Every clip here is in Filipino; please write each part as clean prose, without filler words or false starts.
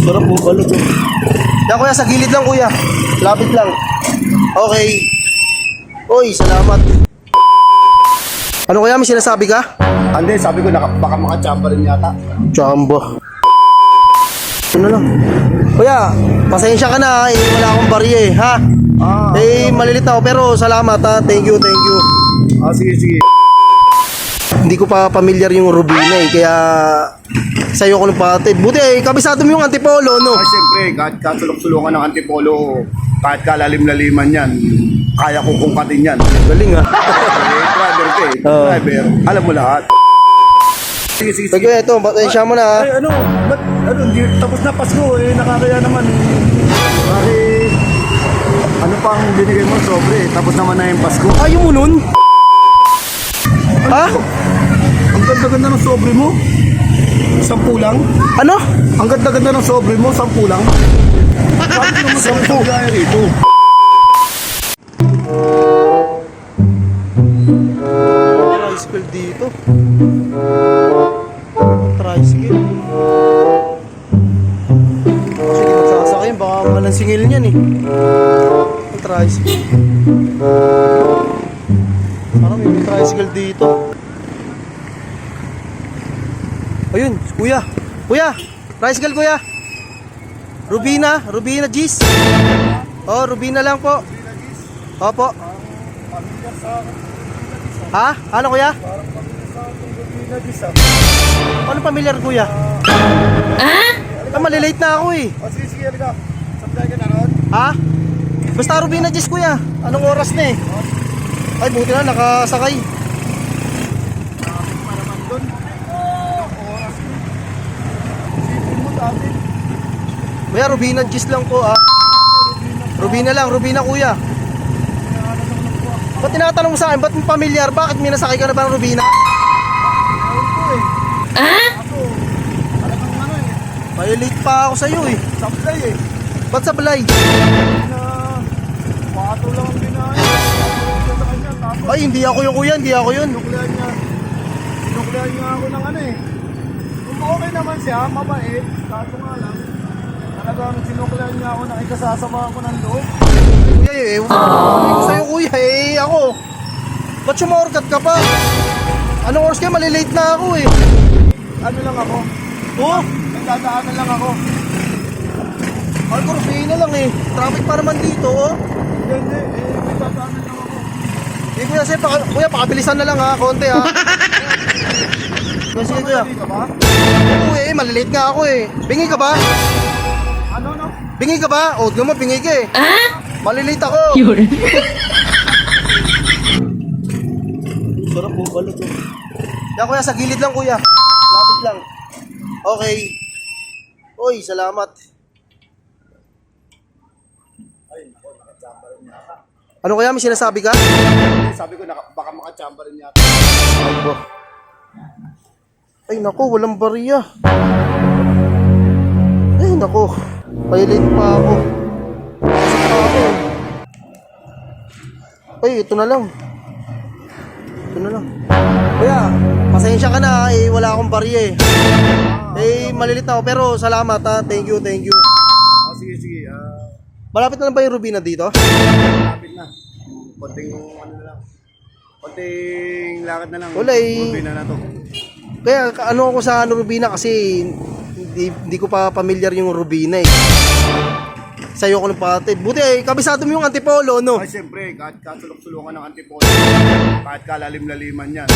Sarap po, balot. Yan kuya, sa gilid lang kuya. Lapit lang. Okay. Oy, salamat. Ano kuya, may sinasabi ka? Hindi, sabi ko baka makachamba rin yata. Chamba. Ano lang? Kuya, pasensya ka na, wala akong barya ha? Malilit ako pero salamat ha, thank you. Sige. Hindi ko pa pamilyar yung Rubina kaya sa'yo ko nagpatid. Buti kabisado mo yung antipolo, no? Siyempre, kahit kasulok-sulungan ng antipolo, kahit kalalim-laliman yan, kaya kong kungkatin yan. Galing ha? Driver ka driver, alam mo lahat. Sige. Kuya, ito, pasensya mo na ha? Ay, ba't, hindi, tapos na Pasko, nakakaya naman. Bakit, ano pang binigay mo sobre, tapos naman na yung Pasko. Ayaw mo nun? Ha? Ang ganda-ganda ng sobre mo. 10 lang. Ano? Ang ganda-ganda ng sobre mo, 10 lang. Bakit naman 10 gaya rito? Tricycle dito. Tricycle. Sige, magsasakay. Baka malang singil niyan eh. Ang tricycle. Parang may tricycle dito. Ayun, kuya. Kuya, tricycle kuya. Rubina Gis. Oh, Rubina lang po. Opo. Ha? Ano kuya? Ano pamilyar kuya? Malilate na ako eh. Sige, halika. Supply ka na ron? Ha? Basta Rubina Gis kuya. Anong oras na eh? Ay, buti na nakasakay. Kuya, Rubina Gis lang po ah. Rubina lang, Rubina kuya. Ba't tinatanong mo sa akin? Ba't pamilyar? Bakit may nasakay ka na ba ng Rubina? May late pa ako sa'yo eh. Supply eh. Ba't sablay? Pato lang ang binaya. Ay, hindi ako yung kuya, hindi ako yun. Sinuklihan niya ako ng ano eh. Kung okay naman siya, mabait. Kaso nga lang, talagang sinuklihan niya ako na ikasasama ko ng loob. Kuya ko sa'yo kuya ako. Ba't sumorkat ka pa? Anong oras kayo? Malilate na ako eh. Ano lang ako? Oh, Nagdadaanan lang ako. ay ko Rubina lang eh. Traffic pa naman dito oh. Hindi. Nagdadaanan lang ako. Kuya, kuya, pakabilisan na lang ha, konti ha. Sige kuya. Hindi ka ba? Oo malilate nga ako eh. Bingi ka ba? Ano? Bingi ka ba? O, di mo, bingi ka eh. Malilate ako. Sarap po, balot oh. Yan kuya, sa gilid lang kuya. Lapit lang. Okay. Oy, salamat. Ay, nako, nakachamba rin yata. Ano kaya, may sinasabi ka? Sabi ko, baka makachamba rin yata. Ay nako, walang bariya. Ay nako, pilot pa ako. Pasok pa ako. Ay, ito na lang. Kuya, pasensya ka na, wala akong bariya malilit na ako, pero salamat ha, thank you. Sige. Malapit na lang ba yung Rubina dito? Malapit na. Konting ano na lang. Konting lakad na lang. Wala Rubina na to. Kaya ano ako sa Rubina kasi hindi ko pa pamilyar yung Rubina eh. Sa'yo ko nagpatid. Buti kabisado mo yung antipolo, no? Ay, siyempre, kahit kasulok-sulungan ng antipolo, kahit kalalim-laliman yan,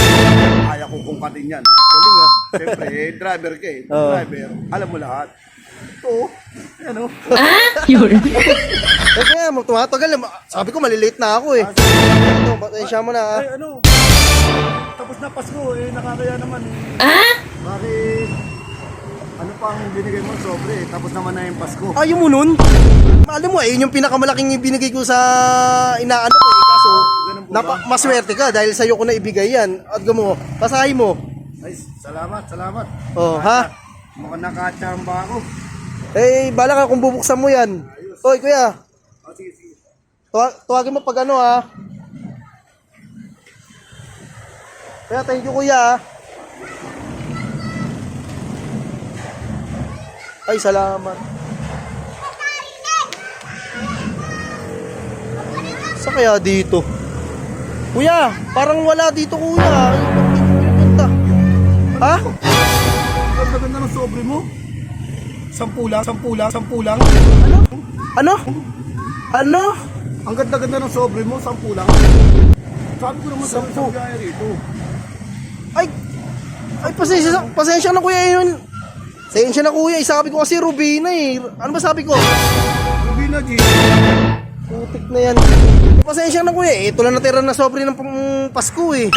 kaya kong kungkatin yan. Galing ha? Siyempre, driver ka driver, alam mo lahat. Ito, ano? Kaya tumatagal. Sabi ko malilate na ako eh. Ito, pasensya mo na ha. Ay, tapos na Pasko, nakakaya naman Bakit, ano pang binigay mo sobre, tapos naman na yung Pasko. Ayaw mo nun? Alam mo yun yung pinakamalaking ibinigay ko sa inaano ko kaso maswerte ka dahil sa'yo ko na ibigay yan. At mo, basahin mo. Ay, salamat. Oh, ha? Mukhang nakachamba ako. Bala ka kung bubuksan mo yan. Hoy, kuya. Sige. Tuwagin mo pag ano ha. Kaya thank you kuya. Ay, salamat. Sa kaya dito? Kuya, parang wala dito kuya. Ay, ba't dito pinupunta? Ha? Ang ganda ng sobre mo. 10 lang. Ano? Ano? Ang ganda-ganda ng sobre mo, 10 lang. Sabi ko naman sa gaya rito. Ay, pasensya na kuya yun. Pasensya na kuya, sabi ko kasi Rubina eh. Ano ba sabi ko? Rubina G. Putik na yan. Pasensya na kuya, ito lang natira na sobre ng Pasko eh.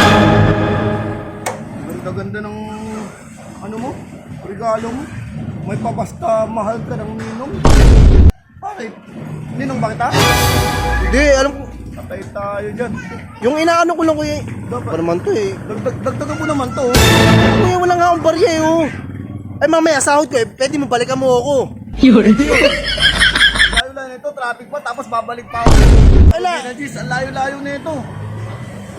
Ganda-ganda ng ano mo, regalo mo. May pabasta mahal ka ng ninong. Bakit? Ninong ba kita? Hindi, alam ko. Patay tayo dyan. Yung inaano ko lang kuya. Dapat. Ano naman to eh. Dagdagan mo naman to. Kuya, wala nga akong barya eh oh. Ay mamaya, sahod ko eh. Pwede mo balikan mo ako. Layo lang nito, traffic pa, tapos babalik pa ako. Ala. Rubina G, ang layo-layo nito.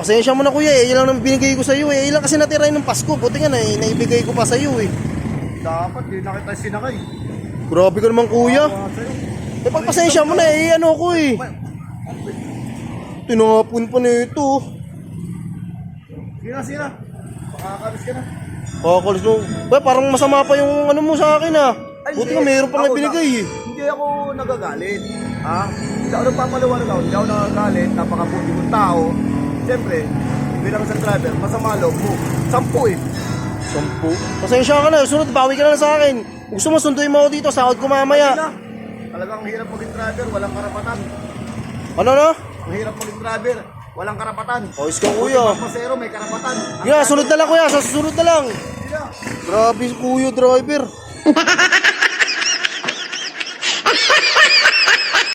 Pasensya mo na kuya eh. Yan lang nang binigay ko sa iyo eh. Ilang kasi natira yun ng Pasko. Buti nga na eh. Naibigay ko pa sa iyo eh. Dapat, di na kita sinakay. Grabe ka naman kuya. Tawa sa'yo. Eh pagpasensya mo na eh. Ano ko eh. Tinapon pa nito. Sige na. Makakalis ka na. Kakalis mo. Ba, parang masama pa yung ano mo sa akin ah. Buti nga mayroon pa nga binigay eh. Hindi ako nagagalit. Ha? Hindi ako nagpapaliwanag ako. Hindi ako nagagalit. Napakabuti mong tao. Siyempre, bilang isang driver, masama loob mo. 10 eh. 10. Pasensya ka na. Sunod, bawi ka na lang sa akin. Gusto mo sunduin mo ako dito. Sahod ko mamaya. Na. Talagang hirap maging driver, walang karapatan. Ano na? Ang hirap maging driver, walang karapatan. Ayos ka kuya. Ang pasero, may karapatan. Yeah, sunod na lang kuya. Sa susunod na lang. Hindi na. Grabe kuya driver.